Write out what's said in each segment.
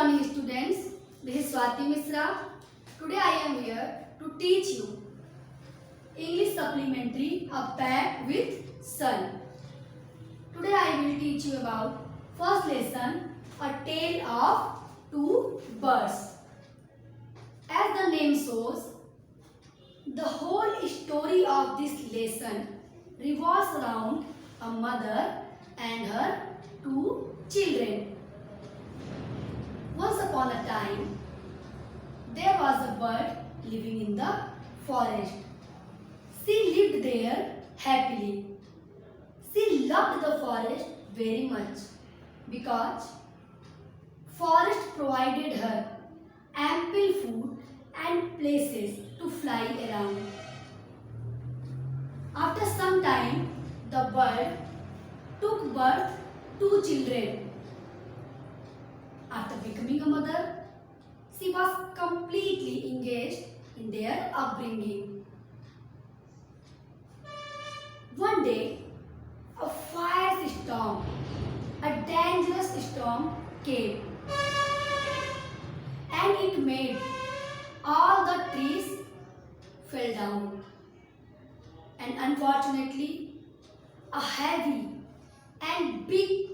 morning students, this is Swati Misra. Today I am here to teach you English Supplementary A Pack with Sun. Today I will teach you about first lesson, A Tale of Two Birds. As the name shows, the whole story of this lesson revolves around a mother and her two children. Once upon a time, there was a bird living in the forest. She lived there happily. She loved the forest very much because forest provided her ample food and places to fly around. After some time, the bird took birth to children. After becoming a mother, she was completely engaged in their upbringing. One day, a fierce storm, a dangerous storm came, and it made all the trees fell down. And unfortunately, a heavy and big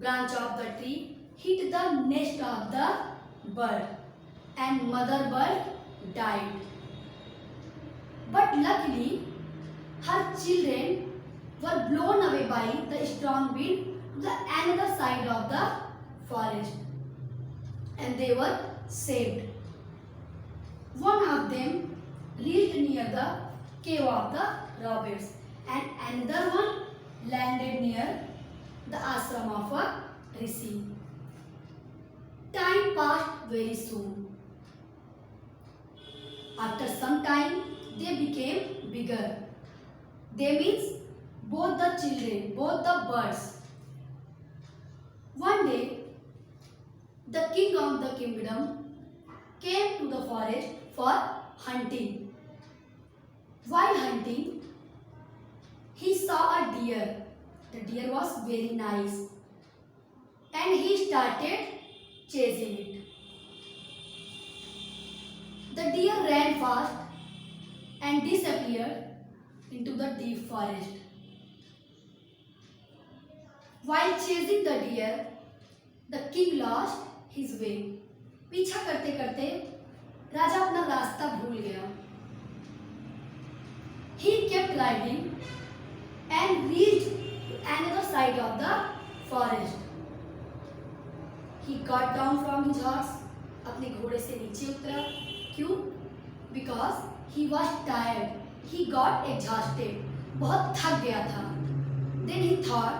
branch of the tree hit the nest of the bird, and mother bird died. But luckily, her children were blown away by the strong wind to the another side of the forest, and they were saved. One of them reached near the cave of the robbers, and another one landed near the ashram of a rishi. Time passed very soon. After some time, they became bigger. They means both the children, both the birds. One day, the king of the kingdom came to the forest for hunting. While hunting, he saw a deer. The deer was very nice, and he started chasing it. The deer ran fast and disappeared into the deep forest. While chasing the deer, the king lost his way. पीछा करते करते राजा अपना रास्ता भूल गया. He kept riding and reached to another side of the forest. He got down from his horse. अपने घोड़े से नीचे उतरा. क्यों? Because he was tired. He got exhausted. बहुत थक गया था. Then he thought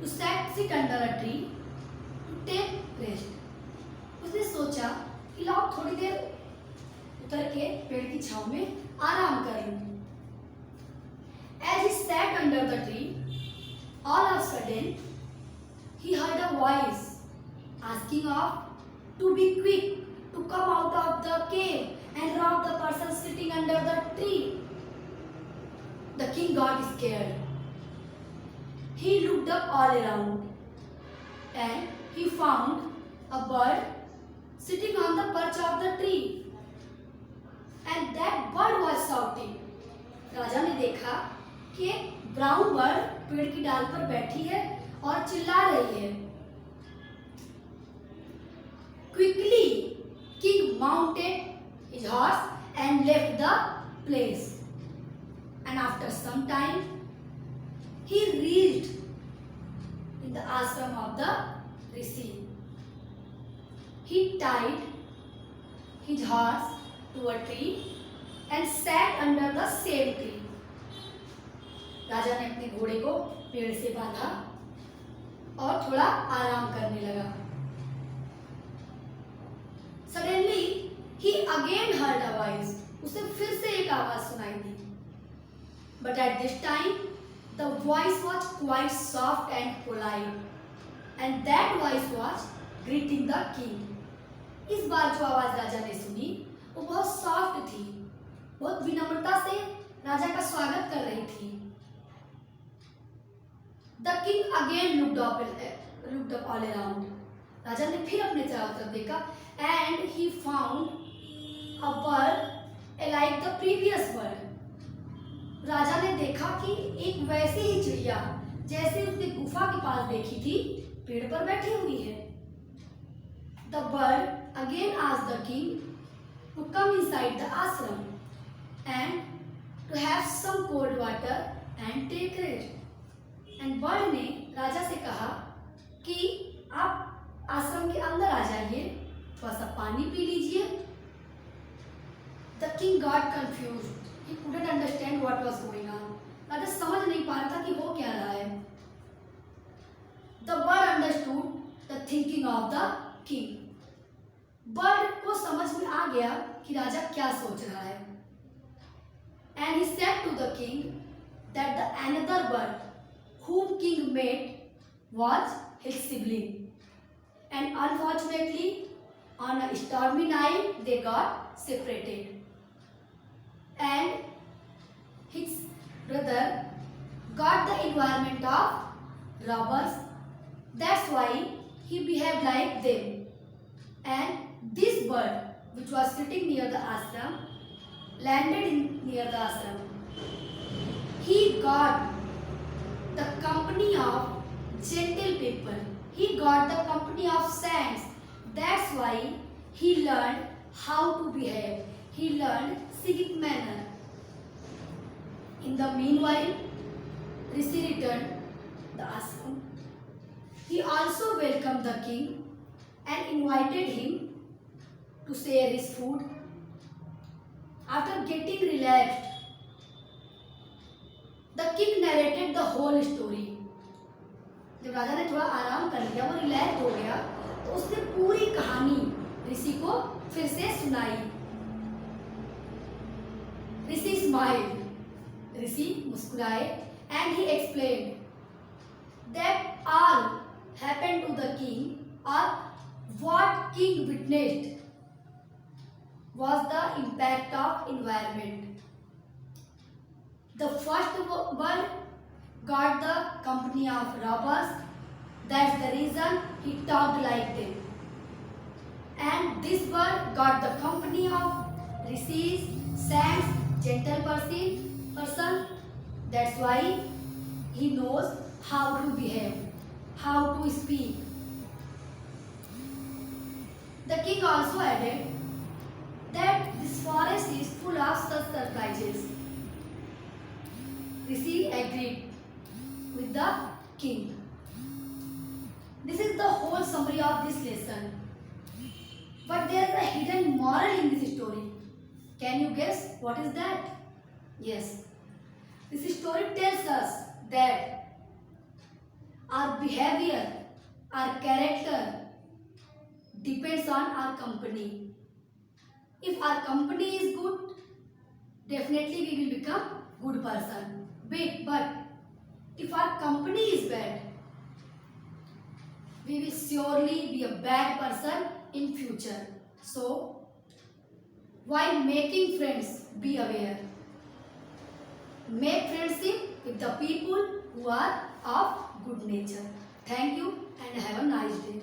to sit under a tree to take rest. उसने सोचा कि लाओ थोड़ी देर उतर के पेड़ की छांव में आराम कर लूं. As he sat under the tree, all of a sudden he heard a voice asking of to be quick, to come out of the cave and rob the person sitting under the tree. The king got scared. He looked up all around and he found a bird sitting on the perch of the tree. And that bird was shouting. राजा ने देखा कि एक brown bird पेड़ की डाल पर बैठी है और चिल्ला रही है. Quickly, king mounted his horse and left the place. And after some time, he reached in the ashram of the rishi. He tied his horse to a tree and sat under the same tree. राजा ने अपने घोड़े को पेड़ से बांधा और थोड़ा आराम करने लगा. Suddenly, he again heard a voice. उसे फिर से एक आवाज सुनाई दी. But at this time, the voice was quite soft and polite, and that voice was greeting the king. इस बार जो आवाज राजा ने सुनी, वो बहुत सॉफ्ट थी, बहुत विनम्रता से राजा का स्वागत कर रही थी. The king again looked up all around. राजा ने फिर अपने चारों तरफ देखा and he found a bird like the previous bird. राजा ने देखा कि एक वैसी ही चिड़िया जैसे उसने गुफा के पास देखी थी पेड़ पर बैठी हुई है। The bird again asked the king to come inside the ashram and to have some cold water and take rest. And bird ने राजा से कहा कि आप आश्रम के अंदर आ जाइए, थोड़ा सा पानी पी लीजिए। The king got confused, he couldn't understand what was going on. राजा समझ नहीं पा रहा था कि हो क्या रहा है। The bird understood the thinking of the king. Bird को समझ में आ गया कि राजा क्या सोच रहा है। And he said to the king that the another bird whom king met was his sibling, and unfortunately on a stormy night they got separated, and his brother got the environment of robbers. That's why he behaved like them. And this bird which was sitting near the ashram landed near the ashram. He got the company of gentle people. He got the company of saints. That's why he learned how to behave. He learned civic manner. In the meanwhile, Rishi returned the ashram. He also welcomed the king and invited him to share his food. After getting relaxed, the king narrated the whole story. जब राजा ने थोड़ा आराम कर लिया, वो relax हो गया, तो उसने पूरी कहानी ऋषि को फिर से सुनाई। ऋषि स्माइल्ड, ऋषि मुस्कुराए, and he explained that all happened to the king और what king witnessed was the impact of environment. The first bird got the company of robbers. That's the reason he talked like them. And this bird got the company of rishis, saints, gentle person. That's why he knows how to behave, how to speak. The king also added that this forest is full of such surprises. Rishi agreed with the king. This is the whole summary of this lesson. But there is a hidden moral in this story. Can you guess what is that? Yes. This story tells us that our behavior, our character depends on our company. If our company is good, definitely we will become good person. But if our company is bad, we will surely be a bad person in future. So, while making friends, be aware. Make friendship with the people who are of good nature. Thank you and have a nice day.